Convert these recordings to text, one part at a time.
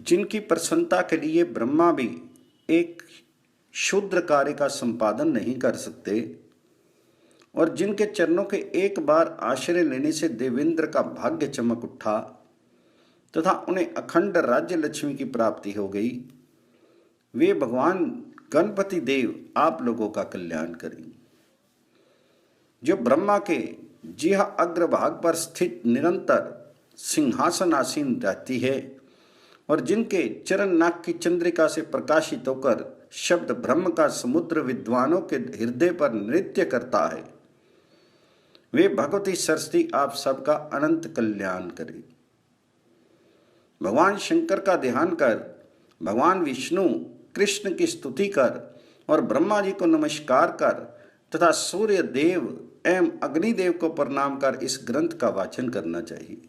जिनकी प्रसन्नता के लिए ब्रह्मा भी एक शूद्र कार्य का संपादन नहीं कर सकते और जिनके चरणों के एक बार आश्रय लेने से देवेंद्र का भाग्य चमक उठा तथा उन्हें अखंड राज्य लक्ष्मी की प्राप्ति हो गई, वे भगवान गणपति देव आप लोगों का कल्याण करें। जो ब्रह्मा के जिह्वा अग्रभाग पर स्थित निरंतर सिंहासन आसीन रहती है और जिनके चरण नाक की चंद्रिका से प्रकाशित होकर शब्द ब्रह्म का समुद्र विद्वानों के हृदय पर नृत्य करता है, वे भगवती सरस्वती आप सबका अनंत कल्याण करें। भगवान शंकर का ध्यान कर, भगवान विष्णु कृष्ण की स्तुति कर और ब्रह्मा जी को नमस्कार कर तथा सूर्य देव एवं अग्निदेव को प्रणाम कर इस ग्रंथ का वाचन करना चाहिए।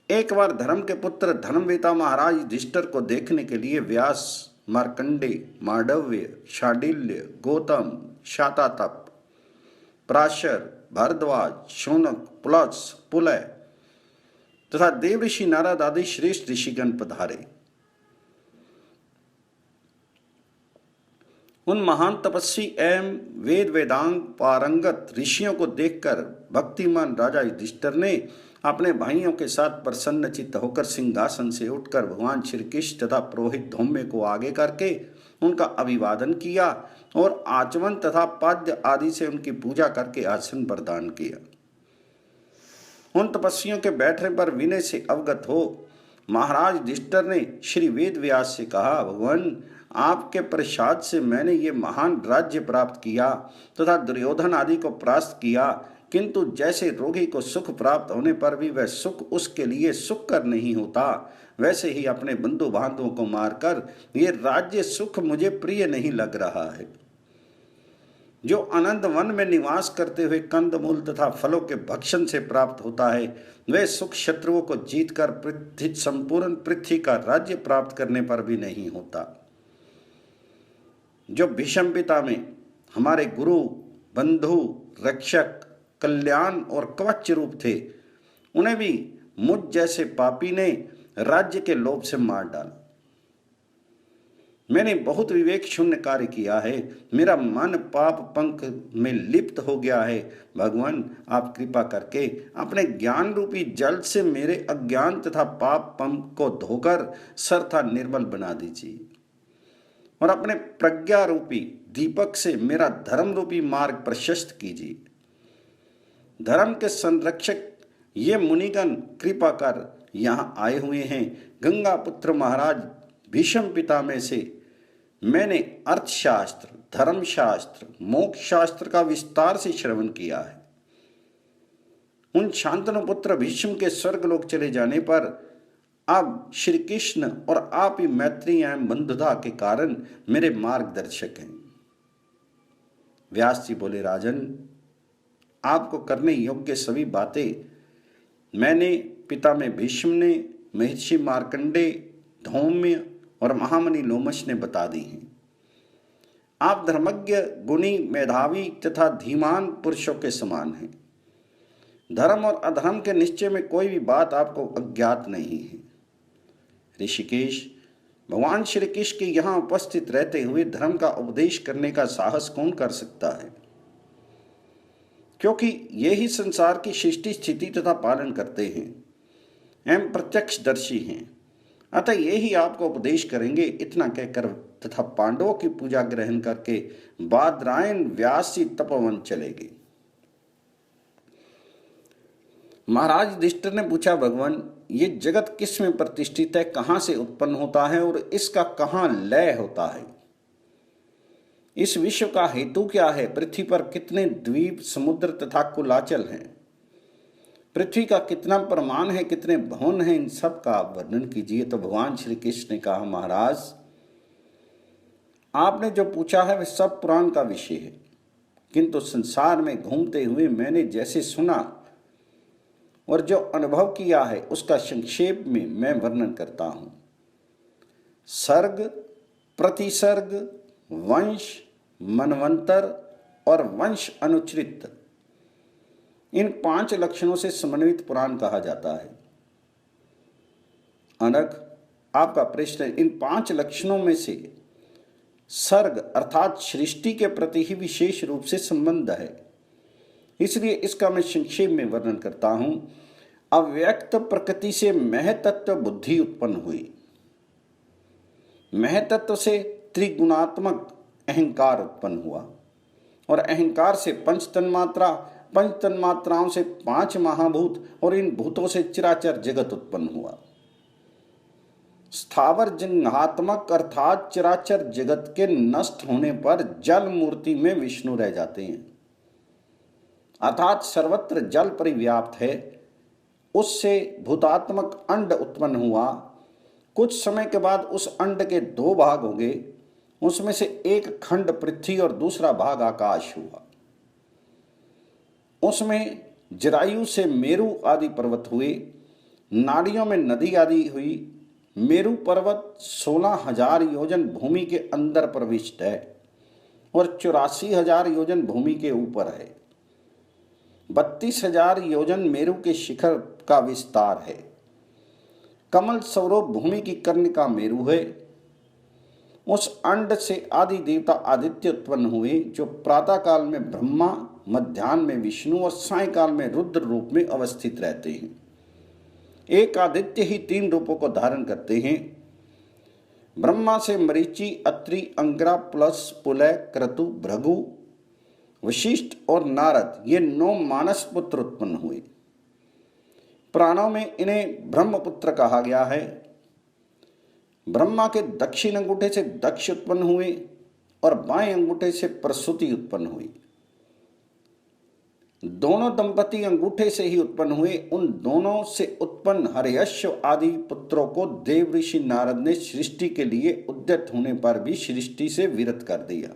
एक बार धर्म के पुत्र धर्मवेता महाराज युधिष्ठिर को देखने के लिए व्यास, मार्कंडेय, मांडव्य, शांडिल्य, गौतम, शातातप, पराशर, भारद्वाज, शौनक, पुलत्स, पुलय तथा देवऋषि नारद आदि श्रेष्ठ ऋषिगण पधारे। उन महान तपस्वी एवं वेद वेदांग पारंगत ऋषियों को देखकर भक्तिमान राजा युधिष्ठिर ने अपने भाइयों के साथ प्रसन्नचित्त होकर सिंहासन से उठकर भगवान श्री कृष्ण तथा पुरोहित धौम्य को आगे करके उनका अभिवादन किया और आचमन तथा पाद्य आदि से उनकी पूजा करके आसन प्रदान किया। उन तपस्वियों के बैठने पर विनय से अवगत हो महाराज युधिष्ठिर ने श्री वेद व्यास से कहा, भगवान आपके प्रसाद से मैंने ये महान राज्य प्राप्त किया तथा दुर्योधन आदि को परास्त किया, किंतु जैसे रोगी को सुख प्राप्त होने पर भी वह सुख उसके लिए सुख कर नहीं होता, वैसे ही अपने बंधु बांधवों को मारकर ये राज्य सुख मुझे प्रिय नहीं लग रहा है। जो आनंद वन में निवास करते हुए कंदमूल तथा फलों के भक्षण से प्राप्त होता है, वह सुख शत्रुओं को जीतकर संपूर्ण पृथ्वी का राज्य प्राप्त करने पर भी नहीं होता। जो भीष्म पिता में हमारे गुरु, बंधु, रक्षक, कल्याण और कवच रूप थे, उन्हें भी मुझ जैसे पापी ने राज्य के लोभ से मार डाला। मैंने बहुत विवेक शून्य कार्य किया है, मेरा मन पाप पंख में लिप्त हो गया है। भगवान आप कृपा करके अपने ज्ञान रूपी जल से मेरे अज्ञान तथा पाप पंख को धोकर सर्वथा निर्मल बना दीजिए और अपने प्रज्ञा रूपी दीपक से मेरा धर्म रूपी मार्ग प्रशस्त कीजिए। धर्म के संरक्षक ये मुनिगण कृपा कर यहाँ आए हुए हैं। गंगा पुत्र महाराज भीष्म पिता में से मैंने अर्थशास्त्र, धर्मशास्त्र, मोक्ष शास्त्र का विस्तार से श्रवण किया है। उन शांतनु पुत्र भीष्म के स्वर्गलोक चले जाने पर अब श्री कृष्ण और आप ही मैत्री एवं बंधुता के कारण मेरे मार्गदर्शक हैं। व्यास जी बोले, राजन आपको करने योग्य सभी बातें मैंने, पिता में भीष्म ने, महर्षि मार्कंडेय, धौम्य और महामुनि लोमश ने बता दी हैं। आप धर्मज्ञ, गुणी, मेधावी तथा धीमान पुरुषों के समान हैं। धर्म और अधर्म के निश्चय में कोई भी बात आपको अज्ञात नहीं है। ऋषिकेश, भगवान श्री कृष्ण के यहाँ उपस्थित रहते हुए धर्म का उपदेश करने का साहस कौन कर सकता है, क्योंकि ये ही संसार की सृष्टि, स्थिति तथा पालन करते हैं एवं प्रत्यक्षदर्शी हैं। अतः ये ही आपको उपदेश करेंगे। इतना कहकर तथा पांडवों की पूजा ग्रहण करके बादरायण व्यास जी तपोवन चले गए। महाराज युधिष्ठिर ने पूछा, भगवान ये जगत किस में प्रतिष्ठित है, कहाँ से उत्पन्न होता है और इसका कहाँ लय होता है? इस विश्व का हेतु क्या है? पृथ्वी पर कितने द्वीप, समुद्र तथा कुलाचल हैं? पृथ्वी का कितना प्रमाण है, कितने भवन हैं? इन सब का आप वर्णन कीजिए। तो भगवान श्री कृष्ण ने कहा, महाराज आपने जो पूछा है वह सब पुराण का विषय है, किंतु संसार में घूमते हुए मैंने जैसे सुना और जो अनुभव किया है उसका संक्षेप में मैं वर्णन करता हूँ। सर्ग, प्रतिसर्ग, वंश, मनवंतर और वंश अनुचरित, इन 5 लक्षणों से समन्वित पुराण कहा जाता है। अनघ, आपका प्रश्न इन 5 लक्षणों में से सर्ग अर्थात सृष्टि के प्रति ही विशेष रूप से संबंध है, इसलिए इसका मैं संक्षेप में वर्णन करता हूं। अव्यक्त प्रकृति से महतत्व बुद्धि उत्पन्न हुई। महतत्व से त्रिगुणात्मक अहंकार उत्पन्न हुआ और अहंकार से पंच तन्मात्रा, पंच तन्मात्राओं से 5 महाभूत और इन भूतों से चराचर जगत उत्पन्न हुआ। स्थावर जंघात्मक अर्थात चराचर जगत के नष्ट होने पर जल मूर्ति में विष्णु रह जाते हैं, अर्थात सर्वत्र जल परिव्याप्त है। उससे भूतात्मक अंड उत्पन्न हुआ। कुछ समय के बाद उस अंड के 2 भाग हो गए, उसमें से एक खंड पृथ्वी और दूसरा भाग आकाश हुआ। उसमें जरायु से मेरु आदि पर्वत हुए, नाड़ियों में नदी आदि हुई। मेरु पर्वत 16,000 योजन भूमि के अंदर प्रविष्ट है और 84,000 योजन भूमि के ऊपर है। 32,000 योजन मेरु के शिखर का विस्तार है। कमल स्वरूप भूमि की कर्णिका मेरु है। उस अंड से आदि देवता आदित्य उत्पन्न हुए, जो प्रातः काल में ब्रह्मा, मध्याह्न में विष्णु और सायंकाल में रुद्र रूप में अवस्थित रहते हैं। एक आदित्य ही 3 रूपों को धारण करते हैं। ब्रह्मा से मरीचि, अत्रि, अंगिरा प्लस पुलय, क्रतु, भृगु, वशिष्ठ और नारद, ये 9 मानस पुत्र उत्पन्न हुए। प्राणों में इन्हें ब्रह्मपुत्र कहा गया है। ब्रह्मा के दक्षिण अंगूठे से दक्ष उत्पन्न हुए और बाएं अंगूठे से प्रसूति उत्पन्न हुई। दोनों दंपति अंगूठे से ही उत्पन्न हुए। उन दोनों से उत्पन्न हर्यश्व आदि पुत्रों को देव ऋषि नारद ने सृष्टि के लिए उद्यत होने पर भी सृष्टि से विरत कर दिया।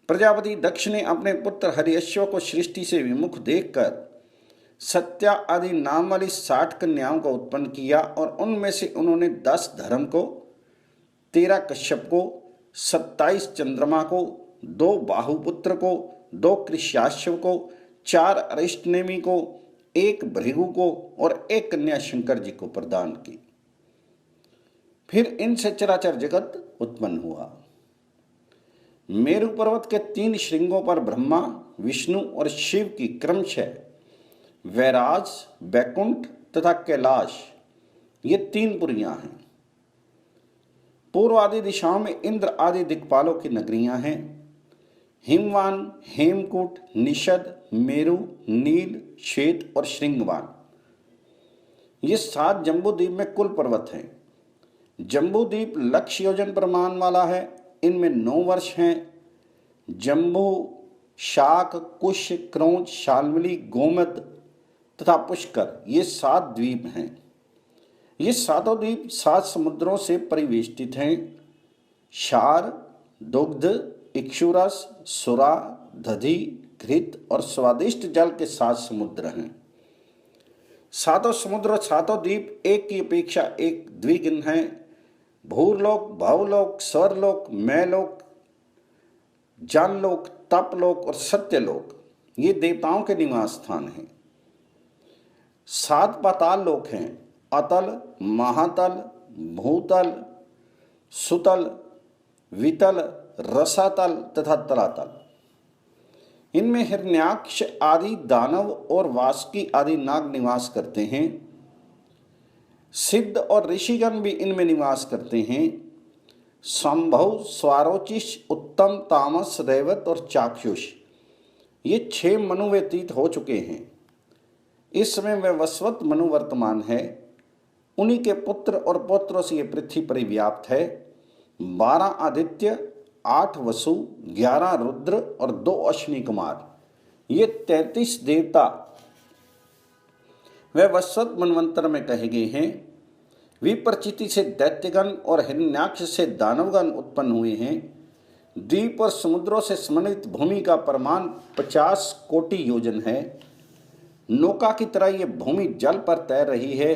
प्रजापति दक्ष ने अपने पुत्र हर्यश्व को सृष्टि से विमुख देखकर सत्या आदि नाम वाली 60 कन्याओं को उत्पन्न किया और उनमें से उन्होंने 10 धर्म को, 13 कश्यप को, 27 चंद्रमा को, 2 बाहुपुत्र को, 2 कृष्याश्व को, 4 अरिष्टनेमी को, 1 भृगु को और 1 कन्या शंकर जी को प्रदान की। फिर इनसे चराचर जगत उत्पन्न हुआ। मेरु पर्वत के 3 श्रृंगों पर ब्रह्मा, विष्णु और शिव की क्रमशः वैराज, बैकुंठ तथा कैलाश, ये 3 पुरियां हैं। पूर्व आदि दिशाओं में इंद्र आदि दिक्पालों की नगरियां हैं। हिमवान, हेमकूट, निषद, मेरु, नील, श्वेत और श्रृंगवान, ये 7 जम्बूद्वीप में कुल पर्वत हैं। जम्बूद्वीप लक्ष्य योजन प्रमाण वाला है। इनमें 9 वर्ष हैं। जम्बू, शाक, कुश, क्रौंच, शाल्मली, गोमद तथा पुष्कर, ये 7 द्वीप हैं। ये 7 द्वीप 7 समुद्रों से परिवेष्टित हैं। क्षार, दुग्ध, इक्षुरस, सुरा, दधि, घृत और स्वादिष्ट जल के 7 समुद्र हैं। 7 समुद्र, 7 द्वीप एक की अपेक्षा एक द्विगुण हैं। भूरलोक, भवलोक, स्वर्लोक, मैलोक, जानलोक, तपलोक और सत्यलोक, ये देवताओं के निवास स्थान हैं। 7 पाताल लोक हैं: अतल, महातल, भूतल, सुतल, वितल, रसातल तथा तलातल। इनमें हिरण्याक्ष आदि दानव और वासुकी आदि नाग निवास करते हैं। सिद्ध और ऋषिगण भी इनमें निवास करते हैं। संभव, स्वारोचिष, उत्तम, तामस, रैवत और चाक्षुष, ये 6 मनु व्यतीत हो चुके हैं। इस समय वैवस्वत मनु वर्तमान है। उन्हीं के पुत्र और पौत्रों से ये पृथ्वी परिव्याप्त है। 12 आदित्य, 8 वसु, 11 रुद्र और 2 अश्विनी कुमार, ये 33 देवता वैवस्वत मनवंतर में कहे गए हैं। विप्रचिति से दैत्यगण और हिरण्याक्ष से दानवगण उत्पन्न हुए हैं। द्वीप और समुद्रों से समन्वित भूमि का परिमाण 50 कोटि योजन है। नौका की तरह ये भूमि जल पर तैर रही है।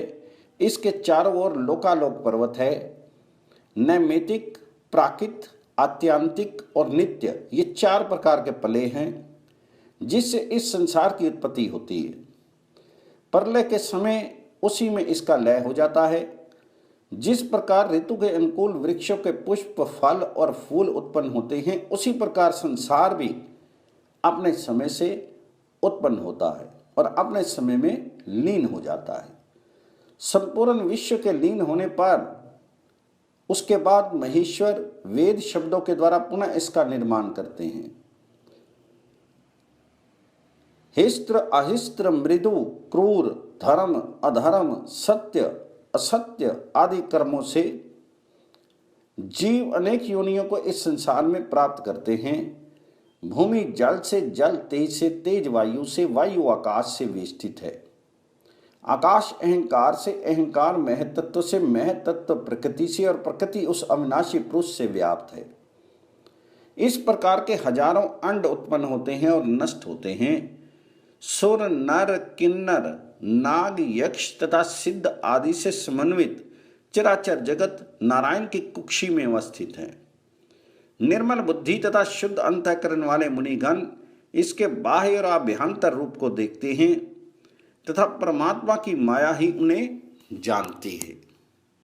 इसके चारों ओर लोकालोक पर्वत है। नैमितिक, प्राकृत, आत्यांतिक और नित्य, ये 4 प्रकार के पले हैं जिससे इस संसार की उत्पत्ति होती है। प्रलय के समय उसी में इसका लय हो जाता है। जिस प्रकार ऋतु के अनुकूल वृक्षों के पुष्प, फल और फूल उत्पन्न होते हैं, उसी प्रकार संसार भी अपने समय से उत्पन्न होता है और अपने समय में लीन हो जाता है। संपूर्ण विश्व के लीन होने पर उसके बाद महेश्वर वेद शब्दों के द्वारा पुनः इसका निर्माण करते हैं। हिस्त्र अहिस्त्र, मृदु क्रूर, धर्म अधर्म, सत्य असत्य आदि कर्मों से जीव अनेक योनियों को इस संसार में प्राप्त करते हैं। भूमि जल से जल, तेज से तेज, वायु से वायु, आकाश से वेष्टित है। आकाश अहंकार से अहंकार, महतत्व से महतत्व, प्रकृति से और प्रकृति उस अविनाशी पुरुष से व्याप्त है। इस प्रकार के हजारों अंड उत्पन्न होते हैं और नष्ट होते हैं। सुर, नर, किन्नर, नाग, यक्ष तथा सिद्ध आदि से समन्वित चराचर जगत नारायण की कुक्षी में अवस्थित है। निर्मल बुद्धि तथा शुद्ध अंतःकरण वाले मुनिगण इसके बाह्य और आभ्यंतर रूप को देखते हैं तथा परमात्मा की माया ही उन्हें जानती है।